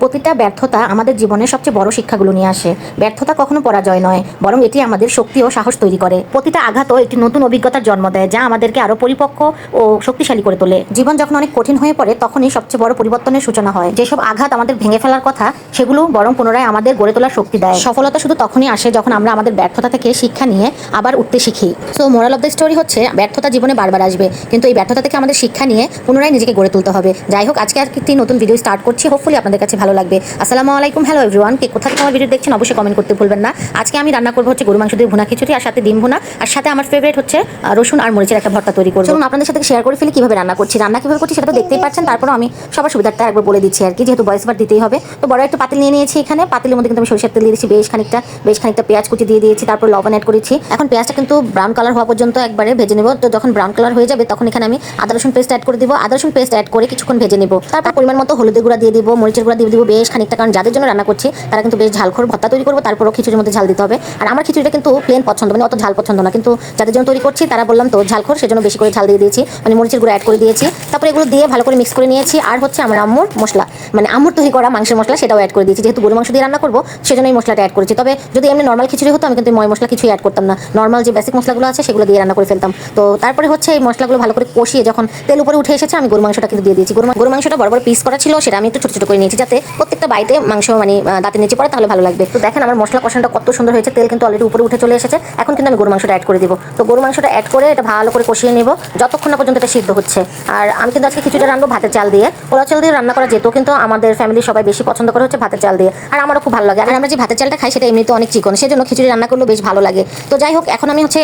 প্রতিটা ব্যর্থতা আমাদের জীবনের সবচেয়ে বড় শিক্ষাগুলো নিয়ে আসে। ব্যর্থতা কখনো পরাজয় নয়, বরং এটি আমাদের শক্তি ও সাহস তৈরি করে। প্রতিটা আঘাতও একটি নতুন অভিজ্ঞতার জন্ম দেয়, যা আমাদেরকে আরো পরিপক্ক ও শক্তিশালী করে তোলে। জীবন যখন অনেক কঠিন হয়ে পড়ে, তখনই সবচেয়ে বড় পরিবর্তনের সূচনা হয়। যেসব আঘাত আমাদের ভেঙে ফেলার কথা, সেগুলো বরং পুনরায় আমাদের গড়ে তোলার শক্তি দেয়। সফলতা শুধু তখনই আসে যখন আমরা আমাদের ব্যর্থতা থেকে শিক্ষা নিয়ে আবার উঠতে শিখি। So moral of the story হচ্ছে, ব্যর্থতা জীবনে বারবার আসবে, কিন্তু এই ব্যর্থতা থেকে আমাদের শিক্ষা নিয়ে পুনরায় নিজেকে গড়ে তুলতে হবে। যাই হোক, আজকে একটি নতুন ভিডিও স্টার্ট করছি, হোপফুলি আপনাদের কাছে ভালো লাগবে। আসসালামু আলাইকুম, হ্যালো এভরিওয়ান। কে কোথা থেকে আমার ভিডিও দেখছেন অবশ্যই কমেন্ট করতে ভুলবেন না। আজকে আমি রান্না করবো হচ্ছে গরু মাংস দিয়ে ভুনা খিচুড়ি, আর সাথে ডিম ভুনা, আর সাথে আমার ফেভারিট হচ্ছে রসুন আর মরিচের একটা ভর্তা তৈরি করবো। আপনাদের সাথে শেয়ার করে ফেলি কিভাবে রান্না করছি। রান্না কিভাবে করছি সেটা তো দেখতেই পাচ্ছেন, তারপরে আমি সবার সুবিধাটা একবার বলে দিচ্ছি আর কি, যেহেতু ভয়েস ওভার দিতেই হবে। তো বড় একটা পাতিল নিয়ে নিয়েছি এখানে। পাতিলের মধ্যে কিন্তু আমি সরিষার তেল দিয়ে দিয়েছি, বেশ খানিকটা পেঁয়াজ কুচি দিয়ে দিয়েছি, তারপর লবণ অ্যাড করেছি। এখন পেঁয়াজটা কিন্তু ব্রাউন কালার হওয়া পর্যন্ত একবারে ভেজে নেব। তো যখন ব্রাউন কালার হয়ে যাবে, তখন এখানে আমি আদা রসুন পেস্ট অ্যাড করে দিব। আদা রসুন পেস্ট অ্যাড করে কিছুক্ষণ ভেজে নেব। তারপর পরিমাণ মতো হলুদের গুঁড়া দিয়ে দিব, মরিচের গুঁড়া দিয়ে দিব বেশ খানিকটা, কারণ যাদের জন্য রান্না করছি তারা কিন্তু বেশ ঝালখোর ভর্তা তৈরি করবো। তারপরও খিচুড়ির মধ্যে ঝাল দিতে হবে। আর আমার খিচুড়িটা কিন্তু প্লেন পছন্দ, মানে অত ঝাল পছন্দ না, কিন্তু যাদের জন্য তৈরি করছি তারা বললাম তো ঝালখোর, সেজন্য বেশি করে ঝাল দিয়ে দিয়েছি, মানে মরিচের গুঁড়া অ্যাড করে দিয়েছি। তারপরে এগুলো দিয়ে ভালো করে মিক্স করে নিয়েছি। আর হচ্ছে আমার আম্মুর মশলা, মানে আম্মুর তৈরি করা মাংসের মশলা, সেটাও অ্যাড করে দিয়েছি। যেহেতু গরু মাংস দিয়ে রান্না করবো, সেজন্য এই মশলাটা অ্যাড করেছি। তবে যদি এমনি নর্মাল খিচুড়ি হতো, আমি কিন্তু ময় মশলা কিছুই অ্যাড করতাম না, নর্মাল যে বেসিক মশলাগুলো আছে সেগুলো দিয়ে রান্না করে ফেলতাম। তো তারপরে হচ্ছে এই মশলাগুলো ভালো করে কষিয়ে যখন তেল উপরে উঠে এসেছে, আমি গরু মাংসটা কিন্তু দিয়ে দিয়েছি। গরু মাংসটা বড় বড় পিস করা ছিল, সেটা আমি একটু ছোট ছোট করে নিয়েছি, যাতে প্রত্যেকটা বাইতে মাংস মানে দাঁতের নিচে পড়ে, তাহলে ভালো লাগবে। তো দেখেন আমার মশলা কষানোটা কত সুন্দর হয়েছে, তেল কিন্তু অলরেডি উপরে উঠে চলে এসেছে। এখন কিন্তু আমি গরু মাংসটা অ্যাড করে দিব। তো গরু মাংসটা অ্যাড করে এটা ভালো করে কষিয়ে নেব যতক্ষণ না পর্যন্ত এটা সিদ্ধ হচ্ছে। আর আমি কিন্তু আজকে খিচুড়িটা রান্নাবো ভাতের চাল দিয়ে। পোলাও চাল দিয়ে রান্না করা যেত, কিন্তু আমাদের ফ্যামিলির সবাই বেশি পছন্দ করে হচ্ছে ভাতের চাল দিয়ে, আর আমারও খুব ভালো লাগে। আর আমরা যে ভাতের চালটা খাই সেটা এমনিতে অনেক চিকন, সেজন্য খিচুড়ি রান্না করলেও বেশ ভালো লাগে। তো যাই হোক, এখন আমি হচ্ছে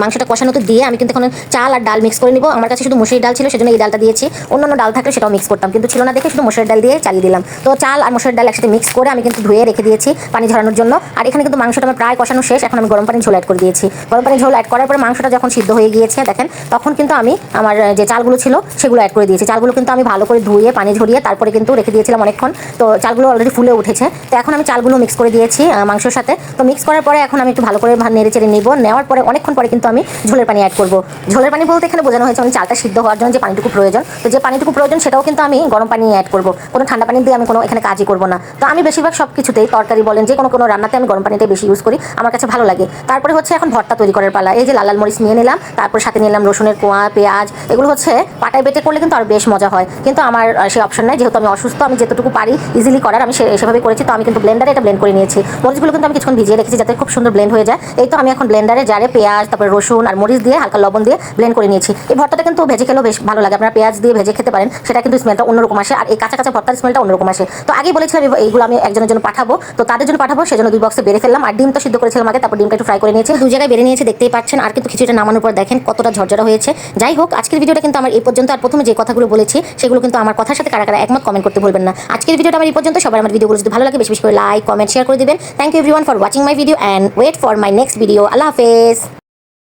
মাংসটা কষানোতে দিয়ে আমি কিন্তু এখন চাল আর ডাল মিক্স করে নিব। আমার কাছে শুধু মসুরির ডাল ছিল, সেজন্য এই ডালটা দিয়েছি। অন্যান্য ডাল থাকলে সেটাও মিক্স করতাম, কিন্তু ছিল না দেখে শুধু মসুরির ডাল দিয়ে চালিয়ে দিলাম। তো চাল আর মসুরির ডাল একসাথে মিক্স করে আমি কিন্তু ধুয়ে রেখে দিয়েছি পানি ঝরানোর জন্য। আর এখানে কিন্তু মাংসটা আমার প্রায় কষানো শেষ। এখন আমি গরম পানি ঝোল অ্যাড করে দিয়েছি। গরম পানি ঝোল অ্যাড করার পরে মাংসটা যখন সিদ্ধ হয়ে গিয়েছে দেখেন, তখন কিন্তু আমি আমার যে চালগুলো ছিল সেগুলো অ্যাড করে দিয়েছি। চালগুলো কিন্তু আমি ভালো করে ধুয়ে পানি ঝরিয়ে তারপরে কিন্তু রেখে দিয়েছিলাম অনেকক্ষণ। তো চালগুলো অলরেডি ফুলে উঠেছে। তো এখন আমি চালগুলো মিক্স করে দিয়েছি মাংসের সাথে। তো মিক্স করার পরে এখন আমি একটু ভালো করে নেড়ে চেড়ে নিব। নেওয়ার পরে অনেকক্ষণ পরে কিন্তু আমি ঝোলের পানি অ্যাড করব। ঝোলের পানি বলতে এখানে বোঝানো হয়েছে আমি চালটা সিদ্ধ হওয়ার জন্য যে পানিটুকু প্রয়োজন, তো যে পানিটুকু প্রয়োজন সেটাও কিন্তু আমি গরম পানি অ্যাড করব। কোনো ঠান্ডা পানি দিয়ে আমি কোনো এখানে কাজই করব না। তো আমি বেশিরভাগ সব কিছুতেই, তরকারি বলেন যে কোনো রান্নাতে আমি গরম পানিটাই বেশি ইউজ করি, আমার কাছে ভালো লাগে। তারপরে হচ্ছে এখন ভর্তা তৈরি করার পালা। এই যে লাল লাল মরিচ নিয়ে নিলাম, তারপর সাথে নিলাম রসুনের কোয়া, পেঁয়াজ। এগুলো হচ্ছে পাটায় বেটে করলে কিন্তু আর বেশ মজা হয়, কিন্তু আমার সেই অপশন নাই, যেহেতু আমি অসুস্থ। আমি যেতটুকু পারি ইজিলি করার আমি সেভাবে করেছি। তো আমি কিন্তু ব্লেন্ডারে এটা ব্লেন্ড করে নিয়েছি। মরিচগুলো কিন্তু আমি কিছুক্ষণ ভিজিয়ে রেখেছি যাতে খুব সুন্দর ব্লেন্ড হয়ে যায়। এই তো আমি এখন ব্লেন্ডারে জারে পেঁয়াজ, তারপরে রসুন আর মরিচ দিয়ে হালকা লবণ দিয়ে ব্লেন্ড করে নিয়েছি। এই ভর্তাটা কিন্তু ভেজে খেলেও বেশ ভালো লাগে। আপনারা পেঁয়াজ দিয়ে ভেজে খেতে পারেন, সেটা কিন্তু স্মেলটা অন্যরকম আসে। আর এই কাঁচা কাঁচা ভর্তার স্মেলটা অন্যরকম আসে। তো আগেই বলেছিলাম এইগুলো আমি একজনের জন্য পাঠাবো, তো তাদের জন্য পাঠাবো, সেজন্য 2 বক্সে বেড়ে ফেললাম। আর ডিম তো সিদ্ধ করেছিলাম আগে, তারপর ডিমটা একটু ফ্রাই করে নিয়েছি। 2 জায়গায় বেড়ে নিয়েছি, দেখতেই পাচ্ছেন। আর কিন্তু খিচুড়িটা নামানোর পর দেখেন কতটা ঝরঝরা হয়েছে। যাই হোক, আজকের ভিডিওটা কিন্তু আমার এই পর্যন্ত। আর প্রথমে যে কথাগুলো বলেছি সেগুলো কিন্তু আমার কথার সাথে কারা কারা একমত কমেন্ট করতে ভুলবেন না। আজকের ভিডিওটা আমার এই পর্যন্ত। সবাই আমার ভিডিওগুলো যদি ভালো লাগে বেশি বেশি করে লাইক, কমেন্ট, শেয়ার করে দিবেন। Thank you everyone for watching my video, and wait for my next video. আল্লাহ হাফেজ।